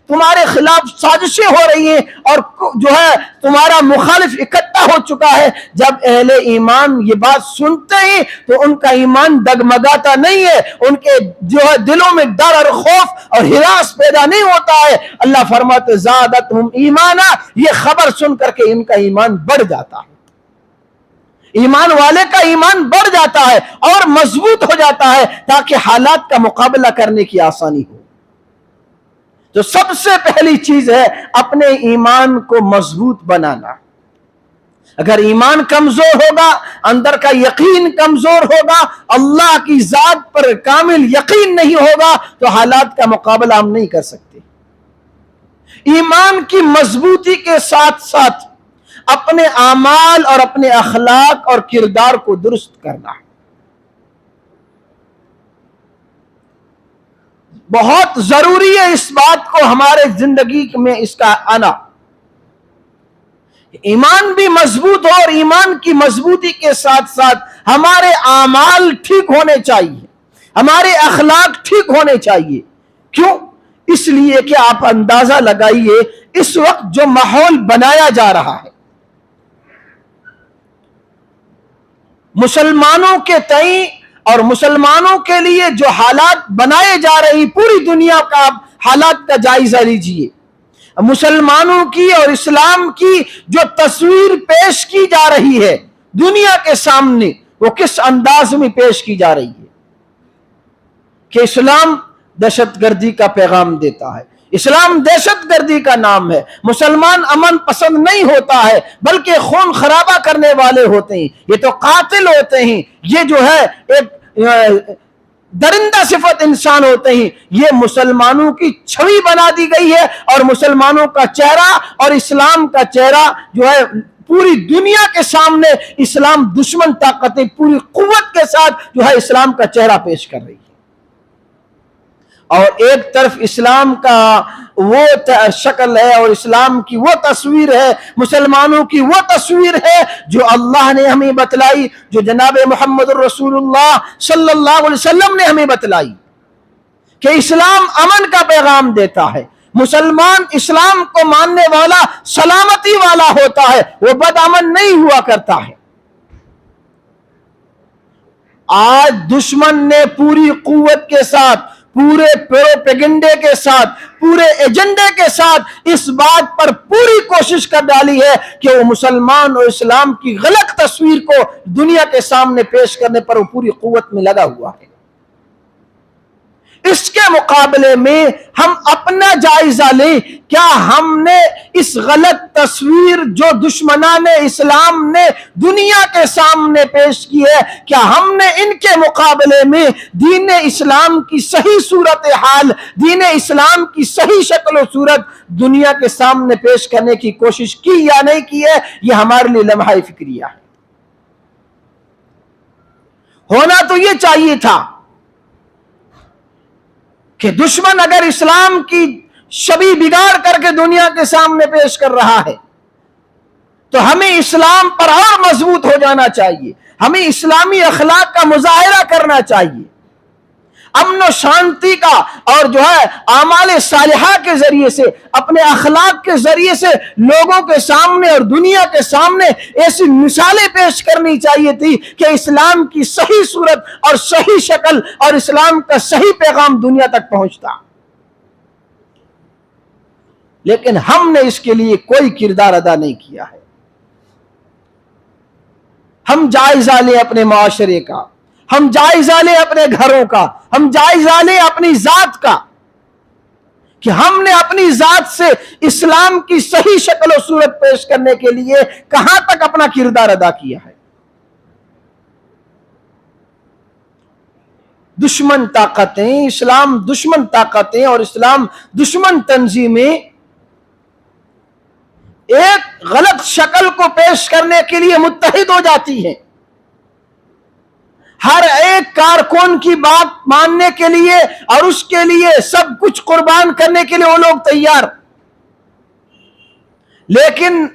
تمہارے خلاف سازشیں ہو رہی ہیں اور جو ہے تمہارا مخالف اکٹھا ہو چکا ہے. جب اہل ایمان یہ بات سنتے ہیں تو ان کا ایمان ڈگمگاتا نہیں ہے, ان کے جو ہے دلوں میں ڈر اور خوف اور ہراس پیدا نہیں ہوتا ہے. اللہ فرماتے زادتہم ایمانا, یہ خبر سن کر کے ان کا ایمان بڑھ جاتا ہے. ایمان والے کا ایمان بڑھ جاتا ہے اور مضبوط ہو جاتا ہے تاکہ حالات کا مقابلہ کرنے کی آسانی ہو. تو سب سے پہلی چیز ہے اپنے ایمان کو مضبوط بنانا. اگر ایمان کمزور ہوگا, اندر کا یقین کمزور ہوگا, اللہ کی ذات پر کامل یقین نہیں ہوگا تو حالات کا مقابلہ ہم نہیں کر سکتے. ایمان کی مضبوطی کے ساتھ ساتھ اپنے اعمال اور اپنے اخلاق اور کردار کو درست کرنا بہت ضروری ہے. اس بات کو ہمارے زندگی میں اس کا آنا, ایمان بھی مضبوط ہو اور ایمان کی مضبوطی کے ساتھ ساتھ ہمارے اعمال ٹھیک ہونے چاہیے, ہمارے اخلاق ٹھیک ہونے چاہیے. کیوں؟ اس لیے کہ آپ اندازہ لگائیے اس وقت جو ماحول بنایا جا رہا ہے مسلمانوں کے تئیں اور مسلمانوں کے لیے, جو حالات بنائے جا رہے ہیں پوری دنیا کا آپ حالات کا جائزہ لیجئے. مسلمانوں کی اور اسلام کی جو تصویر پیش کی جا رہی ہے دنیا کے سامنے, وہ کس انداز میں پیش کی جا رہی ہے کہ اسلام دہشت گردی کا پیغام دیتا ہے, اسلام دہشت گردی کا نام ہے, مسلمان امن پسند نہیں ہوتا ہے بلکہ خون خرابہ کرنے والے ہوتے ہیں, یہ تو قاتل ہوتے ہیں, یہ جو ہے ایک درندہ صفت انسان ہوتے ہیں. یہ مسلمانوں کی چھوی بنا دی گئی ہے اور مسلمانوں کا چہرہ اور اسلام کا چہرہ جو ہے پوری دنیا کے سامنے اسلام دشمن طاقتیں پوری قوت کے ساتھ جو ہے اسلام کا چہرہ پیش کر رہی ہے. اور ایک طرف اسلام کا وہ شکل ہے اور اسلام کی وہ تصویر ہے, مسلمانوں کی وہ تصویر ہے جو اللہ نے ہمیں بتلائی, جو جناب محمد الرسول اللہ صلی اللہ علیہ وسلم نے ہمیں بتلائی کہ اسلام امن کا پیغام دیتا ہے. مسلمان اسلام کو ماننے والا سلامتی والا ہوتا ہے, وہ بد امن نہیں ہوا کرتا ہے. آج دشمن نے پوری قوت کے ساتھ, پورے پروپیگنڈے کے ساتھ, پورے ایجنڈے کے ساتھ اس بات پر پوری کوشش کر ڈالی ہے کہ وہ مسلمان اور اسلام کی غلط تصویر کو دنیا کے سامنے پیش کرنے پر وہ پوری قوت میں لگا ہوا ہے. اس کے مقابلے میں ہم اپنا جائزہ لیں, کیا ہم نے اس غلط تصویر جو دشمنان اسلام نے دنیا کے سامنے پیش کی ہے, کیا ہم نے ان کے مقابلے میں دین اسلام کی صحیح صورتحال, دین اسلام کی صحیح شکل و صورت دنیا کے سامنے پیش کرنے کی کوشش کی یا نہیں کی ہے؟ یہ ہمارے لیے لمحہ فکریہ ہے. ہونا تو یہ چاہیے تھا کہ دشمن اگر اسلام کی شبیہ بگاڑ کر کے دنیا کے سامنے پیش کر رہا ہے تو ہمیں اسلام پر اور مضبوط ہو جانا چاہیے, ہمیں اسلامی اخلاق کا مظاہرہ کرنا چاہیے, امن و شانتی کا اور جو ہے اعمال صالحہ کے ذریعے سے, اپنے اخلاق کے ذریعے سے لوگوں کے سامنے اور دنیا کے سامنے ایسی مثالیں پیش کرنی چاہیے تھی کہ اسلام کی صحیح صورت اور صحیح شکل اور اسلام کا صحیح پیغام دنیا تک پہنچتا. لیکن ہم نے اس کے لیے کوئی کردار ادا نہیں کیا ہے. ہم جائزہ لیں اپنے معاشرے کا, ہم جائزہ لیں اپنے گھروں کا, ہم جائزہ لیں اپنی ذات کا کہ ہم نے اپنی ذات سے اسلام کی صحیح شکل و صورت پیش کرنے کے لیے کہاں تک اپنا کردار ادا کیا ہے. دشمن طاقتیں, اسلام دشمن طاقتیں اور اسلام دشمن تنظیمیں ایک غلط شکل کو پیش کرنے کے لیے متحد ہو جاتی ہیں. ہر ایک کارکن کی بات ماننے کے لیے اور اس کے لیے سب کچھ قربان کرنے کے لیے وہ لوگ تیار. لیکن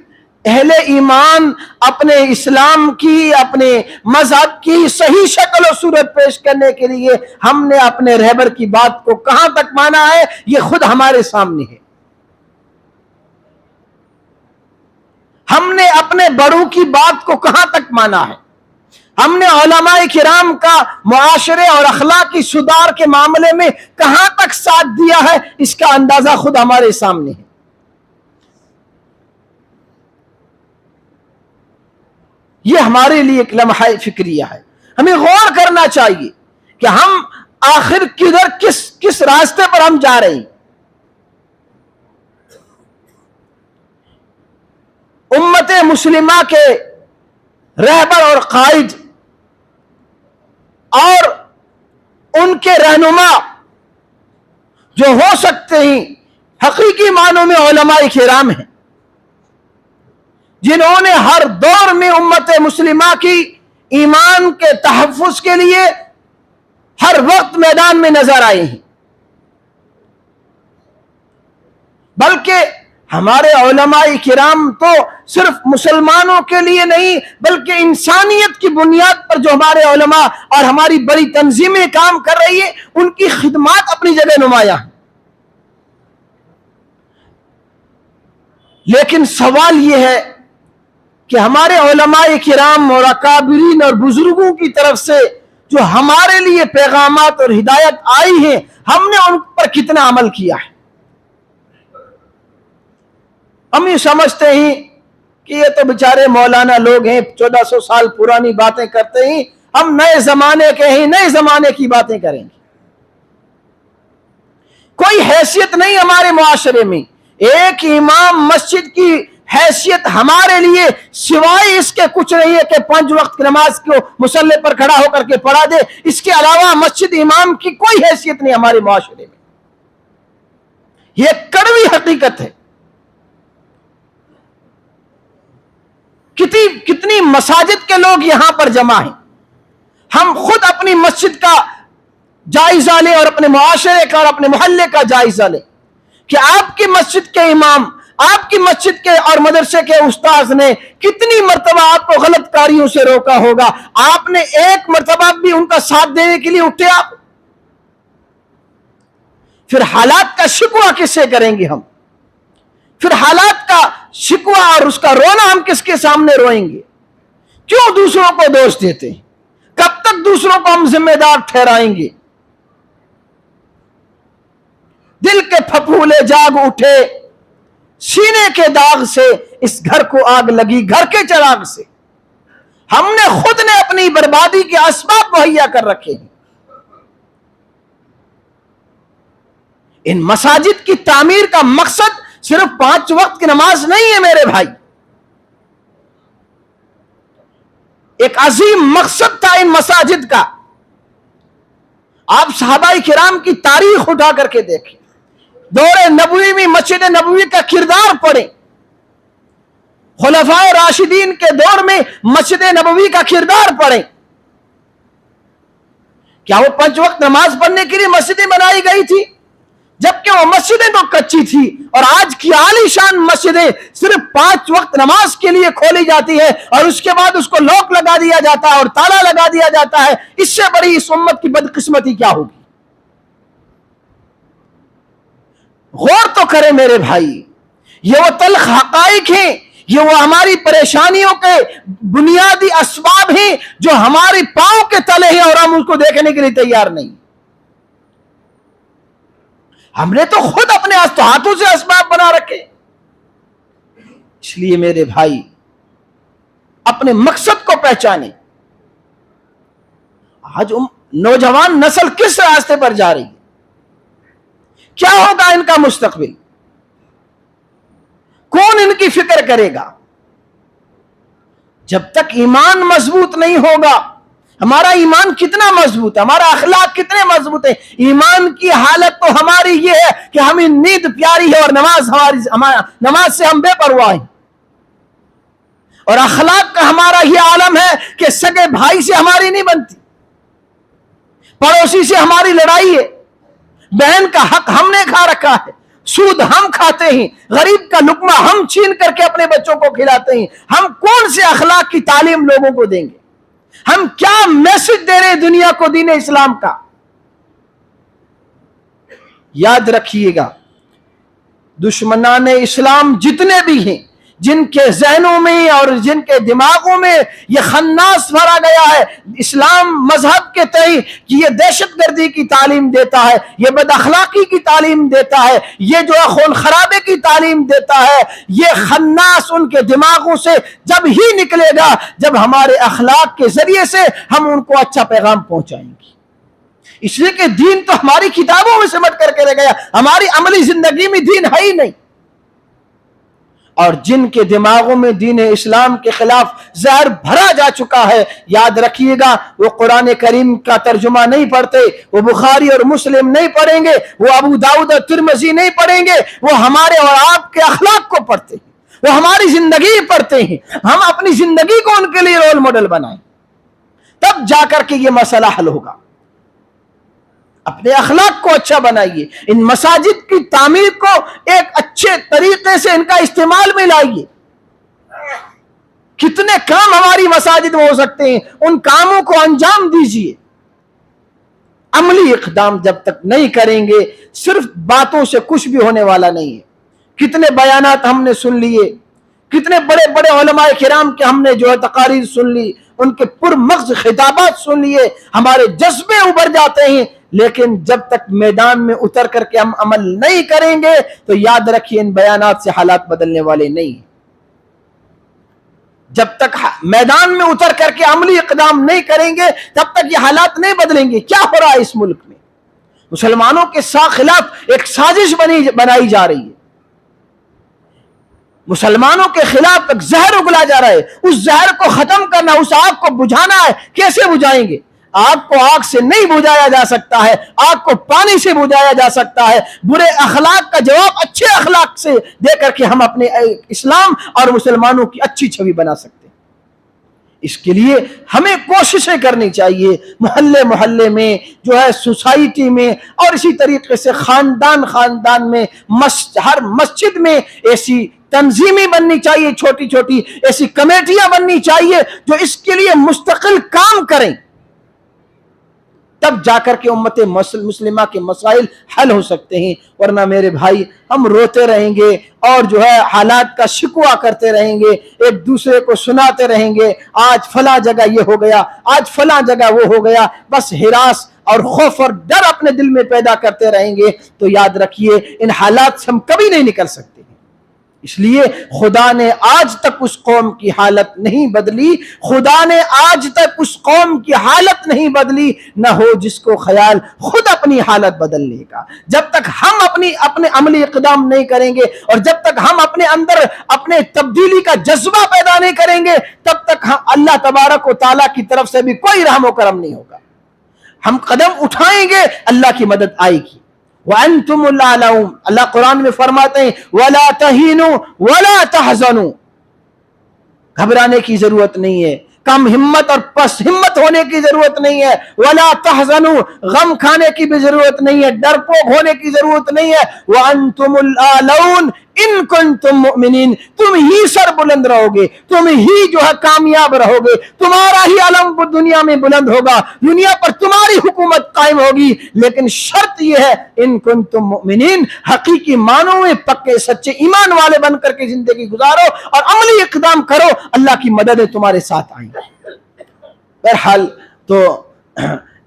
اہل ایمان اپنے اسلام کی, اپنے مذہب کی صحیح شکل و صورت پیش کرنے کے لیے ہم نے اپنے رہبر کی بات کو کہاں تک مانا ہے یہ خود ہمارے سامنے ہے. ہم نے اپنے بڑوں کی بات کو کہاں تک مانا ہے؟ ہم نے علماء کرام کا معاشرے اور اخلاقی سدھار کے معاملے میں کہاں تک ساتھ دیا ہے؟ اس کا اندازہ خود ہمارے سامنے ہے۔ یہ ہمارے لیے ایک لمحہ فکریہ ہے۔ ہمیں غور کرنا چاہیے کہ ہم آخر کدھر کس راستے پر ہم جا رہے ہیں۔ امت مسلمہ کے رہبر اور قائد اور ان کے رہنما جو ہو سکتے ہیں حقیقی معنوں میں علماء کرام ہیں، جنہوں نے ہر دور میں امت مسلمہ کی ایمان کے تحفظ کے لیے ہر وقت میدان میں نظر آئے ہیں۔ بلکہ ہمارے علماء کرام تو صرف مسلمانوں کے لیے نہیں بلکہ انسانیت کی بنیاد پر جو ہمارے علماء اور ہماری بڑی تنظیمیں کام کر رہی ہیں، ان کی خدمات اپنی جگہ نمایاں ہیں۔ لیکن سوال یہ ہے کہ ہمارے علماء کرام اور اکابرین اور بزرگوں کی طرف سے جو ہمارے لیے پیغامات اور ہدایت آئی ہیں، ہم نے ان پر کتنا عمل کیا ہے؟ ہم یہ سمجھتے ہیں کہ یہ تو بیچارے مولانا لوگ ہیں، 1400 سال پرانی باتیں کرتے ہیں، ہم نئے زمانے کے ہیں، نئے زمانے کی باتیں کریں گے۔ کوئی حیثیت نہیں ہمارے معاشرے میں۔ ایک امام مسجد کی حیثیت ہمارے لیے سوائے اس کے کچھ نہیں ہے کہ 5 وقت کی نماز کو مصلی پر کھڑا ہو کر کے پڑھا دے، اس کے علاوہ مسجد امام کی کوئی حیثیت نہیں ہمارے معاشرے میں۔ یہ کڑوی حقیقت ہے۔ کتنی مساجد کے لوگ یہاں پر جمع ہیں، ہم خود اپنی مسجد کا جائزہ لیں اور اپنے معاشرے کا اور اپنے محلے کا جائزہ لیں کہ آپ کی مسجد کے امام، آپ کی مسجد کے اور مدرسے کے استاذ نے کتنی مرتبہ آپ کو غلط کاریوں سے روکا ہوگا۔ آپ نے ایک مرتبہ بھی ان کا ساتھ دینے کے لیے اٹھے آپ؟ پھر حالات کا شکوہ کس سے کریں گے ہم؟ پھر حالات کا شکوہ اور اس کا رونا ہم کس کے سامنے روئیں گے؟ کیوں دوسروں کو دوش دیتے ہیں؟ کب تک دوسروں کو ہم ذمہ دار ٹھہرائیں گے؟ دل کے پھپھولے جاگ اٹھے، سینے کے داغ سے اس گھر کو آگ لگی، گھر کے چراغ سے۔ ہم نے خود نے اپنی بربادی کے اسباب مہیا کر رکھے ہیں۔ ان مساجد کی تعمیر کا مقصد صرف 5 وقت کی نماز نہیں ہے میرے بھائی، ایک عظیم مقصد تھا ان مساجد کا۔ آپ صحابہ کرام کی تاریخ اٹھا کر کے دیکھیں، دور نبوی میں مسجد نبوی کا کردار پڑھیں، خلفائے راشدین کے دور میں مسجد نبوی کا کردار پڑھیں۔ کیا وہ 5 وقت نماز پڑھنے کے لیے مسجدیں بنائی گئی تھی؟ جبکہ وہ مسجدیں تو کچی تھی، اور آج کی عالی شان مسجدیں صرف 5 وقت نماز کے لیے کھولی جاتی ہے اور اس کے بعد اس کو لوک لگا دیا جاتا ہے اور تالا لگا دیا جاتا ہے۔ اس سے بڑی اس امت کی بدقسمتی کیا ہوگی؟ غور تو کریں میرے بھائی، یہ وہ تلخ حقائق ہیں، یہ وہ ہماری پریشانیوں کے بنیادی اسباب ہیں جو ہماری پاؤں کے تلے ہیں اور ہم اس کو دیکھنے کے لیے تیار نہیں۔ ہم نے تو خود اپنے ہاتھوں سے اسباب بنا رکھے۔ اس لیے میرے بھائی اپنے مقصد کو پہچانیں۔ آج نوجوان نسل کس راستے پر جا رہی ہے؟ کیا ہوگا ان کا مستقبل؟ کون ان کی فکر کرے گا؟ جب تک ایمان مضبوط نہیں ہوگا، ہمارا ایمان کتنا مضبوط ہے، ہمارا اخلاق کتنے مضبوط ہے؟ ایمان کی حالت تو ہماری یہ ہے کہ ہمیں نیند پیاری ہے اور نماز سے ہم بے پرواہ ہیں، اور اخلاق کا ہمارا یہ عالم ہے کہ سگے بھائی سے ہماری نہیں بنتی، پڑوسی سے ہماری لڑائی ہے، بہن کا حق ہم نے کھا رکھا ہے، سود ہم کھاتے ہیں، غریب کا لقمہ ہم چھین کر کے اپنے بچوں کو کھلاتے ہیں۔ ہم کون سے اخلاق کی تعلیم لوگوں کو دیں گے؟ ہم کیا میسج دے رہے ہیں دنیا کو دین اسلام کا؟ یاد رکھیے گا، دشمنان اسلام جتنے بھی ہیں جن کے ذہنوں میں اور جن کے دماغوں میں یہ خناس بھرا گیا ہے اسلام مذہب کے تئیں کہ یہ دہشت گردی کی تعلیم دیتا ہے، یہ بد اخلاقی کی تعلیم دیتا ہے، یہ جو ہے خون خرابے کی تعلیم دیتا ہے، یہ خناس ان کے دماغوں سے جب ہی نکلے گا جب ہمارے اخلاق کے ذریعے سے ہم ان کو اچھا پیغام پہنچائیں گے۔ اس لیے کہ دین تو ہماری کتابوں میں سمٹ کر کے رہ گیا، ہماری عملی زندگی میں دین ہے ہی نہیں۔ اور جن کے دماغوں میں دین اسلام کے خلاف زہر بھرا جا چکا ہے، یاد رکھیے گا وہ قرآن کریم کا ترجمہ نہیں پڑھتے، وہ بخاری اور مسلم نہیں پڑھیں گے، وہ ابو داؤد اور ترمذی نہیں پڑھیں گے، وہ ہمارے اور آپ کے اخلاق کو پڑھتے ہیں، وہ ہماری زندگی پڑھتے ہیں۔ ہم اپنی زندگی کو ان کے لیے رول ماڈل بنائیں، تب جا کر کے یہ مسئلہ حل ہوگا۔ اپنے اخلاق کو اچھا بنائیے، ان مساجد کی تعمیر کو ایک اچھے طریقے سے ان کا استعمال میں لائیے۔ کتنے کام ہماری مساجد میں ہو سکتے ہیں، ان کاموں کو انجام دیجیے۔ عملی اقدام جب تک نہیں کریں گے صرف باتوں سے کچھ بھی ہونے والا نہیں ہے۔ کتنے بیانات ہم نے سن لیے، کتنے بڑے بڑے علماء کرام کے ہم نے جو ہے تقاریر سن لی، ان کے پرمغز خطابات سن لیے، ہمارے جذبے ابھر جاتے ہیں، لیکن جب تک میدان میں اتر کر کے ہم عمل نہیں کریں گے تو یاد رکھیے ان بیانات سے حالات بدلنے والے نہیں ہیں۔ جب تک میدان میں اتر کر کے عملی اقدام نہیں کریں گے تب تک یہ حالات نہیں بدلیں گے۔ کیا ہو رہا ہے اس ملک میں؟ مسلمانوں کے خلاف ایک سازش بنائی جا رہی ہے، مسلمانوں کے خلاف ایک زہر اگلا جا رہا ہے، اس زہر کو ختم کرنا، اس آگ کو بجھانا ہے۔ کیسے بجھائیں گے؟ آگ کو آگ سے نہیں بجھایا جا سکتا ہے، آگ کو پانی سے بجھایا جا سکتا ہے۔ برے اخلاق کا جواب اچھے اخلاق سے دے کر کے ہم اپنے اسلام اور مسلمانوں کی اچھی چھوی بنا سکتے ہیں۔ اس کے لیے ہمیں کوششیں کرنی چاہیے، محلے محلے میں جو ہے، سوسائٹی میں، اور اسی طریقے سے خاندان میں، ہر مسجد میں ایسی تنظیمیں بننی چاہیے، چھوٹی چھوٹی ایسی کمیٹیاں بننی چاہیے جو اس کے لیے مستقل کام کریں، تب جا کر کے امت مسلمہ کے مسائل حل ہو سکتے ہیں۔ ورنہ میرے بھائی ہم روتے رہیں گے اور جو ہے حالات کا شکوہ کرتے رہیں گے، ایک دوسرے کو سناتے رہیں گے، آج فلاں جگہ یہ ہو گیا، آج فلاں جگہ وہ ہو گیا، بس ہراس اور خوف اور ڈر اپنے دل میں پیدا کرتے رہیں گے، تو یاد رکھیے ان حالات سے ہم کبھی نہیں نکل سکتے۔ اس لیے خدا نے آج تک اس قوم کی حالت نہیں بدلی، خدا نے آج تک اس قوم کی حالت نہیں بدلی، نہ ہو جس کو خیال خود اپنی حالت بدلنے کا۔ جب تک ہم اپنے عملی اقدام نہیں کریں گے اور جب تک ہم اپنے اندر اپنے تبدیلی کا جذبہ پیدا نہیں کریں گے تب تک اللہ تبارک و تعالیٰ کی طرف سے بھی کوئی رحم و کرم نہیں ہوگا۔ ہم قدم اٹھائیں گے، اللہ کی مدد آئے گی۔ وَأَنْتُمُ الْأَعْلَوْنَ، اللہ قرآن میں فرماتے ہیں وَلَا تَهِنُوا وَلَا تَحْزَنُوا، گھبرانے کی ضرورت نہیں ہے، کم ہمت اور پس ہمت ہونے کی ضرورت نہیں ہے، وَلَا تَحْزَنُوا، غم کھانے کی بھی ضرورت نہیں ہے، ڈرپوک ہونے کی ضرورت نہیں ہے۔ وَأَنْتُمُ الْأَعْلَوْنَ إِن كُنتُم مُؤْمِنِينَ، تم ہی سر بلند رہو گے، تم ہی جو ہے کامیاب رہو گے، تمہارا ہی علم دنیا میں بلند ہوگا، دنیا پر تمہاری حکومت قائم ہوگی، لیکن شرط یہ ہے ان کنتم مؤمنین، حقیقی معنوں میں پکے سچے ایمان والے بن کر کے زندگی گزارو اور عملی اقدام کرو، اللہ کی مدد تمہارے ساتھ آئیں گی۔ بہرحال تو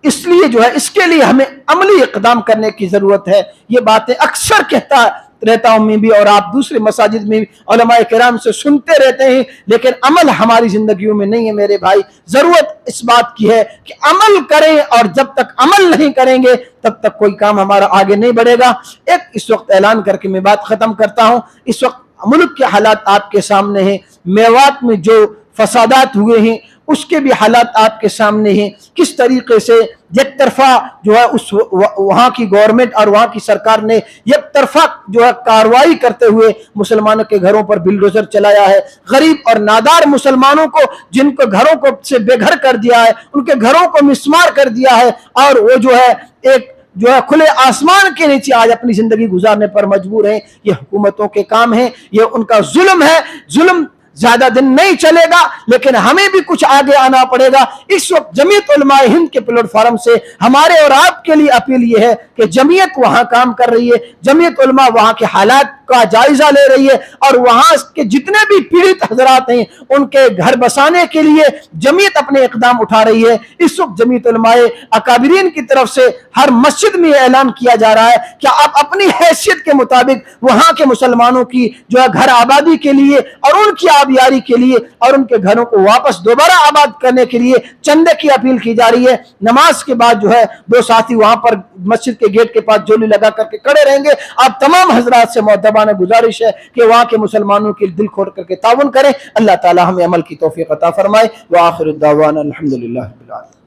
اس لیے جو ہے اس کے لیے ہمیں عملی اقدام کرنے کی ضرورت ہے۔ یہ باتیں اکثر کہتا رہتا ہوں میں بھی اور آپ دوسرے مساجد میں علماء کرام سے سنتے رہتے ہیں، لیکن عمل ہماری زندگیوں میں نہیں ہے میرے بھائی۔ ضرورت اس بات کی ہے کہ عمل کریں، اور جب تک عمل نہیں کریں گے تب تک کوئی کام ہمارا آگے نہیں بڑھے گا۔ ایک اس وقت اعلان کر کے میں بات ختم کرتا ہوں۔ اس وقت ملک کے حالات آپ کے سامنے ہیں، میوات میں جو فسادات ہوئے ہیں اس کے بھی حالات آپ کے سامنے ہیں، کس طریقے سے یک طرفہ جو ہے وہاں کی گورنمنٹ اور وہاں کی سرکار نے یک طرفہ جو ہے کارروائی کرتے ہوئے مسلمانوں کے گھروں پر بلڈوزر چلایا ہے، غریب اور نادار مسلمانوں کو جن کو گھروں کو سے بے گھر کر دیا ہے، ان کے گھروں کو مسمار کر دیا ہے، اور وہ جو ہے ایک جو ہے کھلے آسمان کے نیچے آج اپنی زندگی گزارنے پر مجبور ہیں۔ یہ حکومتوں کے کام ہیں، یہ ان کا ظلم ہے۔ ظلم زیادہ دن نہیں چلے گا، لیکن ہمیں بھی کچھ آگے آنا پڑے گا۔ اس وقت جمعیت علماء ہند کے پلیٹ فارم سے ہمارے اور آپ کے لیے اپیل یہ ہے کہ جمعیت وہاں کام کر رہی ہے، جمعیت علماء وہاں کے حالات کا جائزہ لے رہی ہے اور وہاں کے جتنے بھی پیڑت حضرات ہیں ان کے گھر بسانے کے لیے جمعیت اپنے اقدام اٹھا رہی ہے۔ اس وقت جمعیت علماء اکابرین کی طرف سے ہر مسجد میں یہ اعلان کیا جا رہا ہے کہ آپ اپنی حیثیت کے مطابق وہاں کے مسلمانوں کی جو ہے گھر آبادی کے لیے اور ان کی آبیاری کے لیے اور ان کے گھروں کو واپس دوبارہ آباد کرنے کے لیے چندے کی اپیل کی جا رہی ہے۔ نماز کے بعد جو ہے 2 ساتھی وہاں پر مسجد کے گیٹ کے پاس جولی لگا کر کے کھڑے رہیں گے۔ آپ تمام حضرات سے مؤدبانہ گزارش ہے کہ وہاں کے مسلمانوں کے دل کھول کر کے تعاون کریں۔ اللہ تعالی ہمیں عمل کی توفیق عطا فرمائے۔ وآخر الدعوانا الحمدللہ رب العالمین۔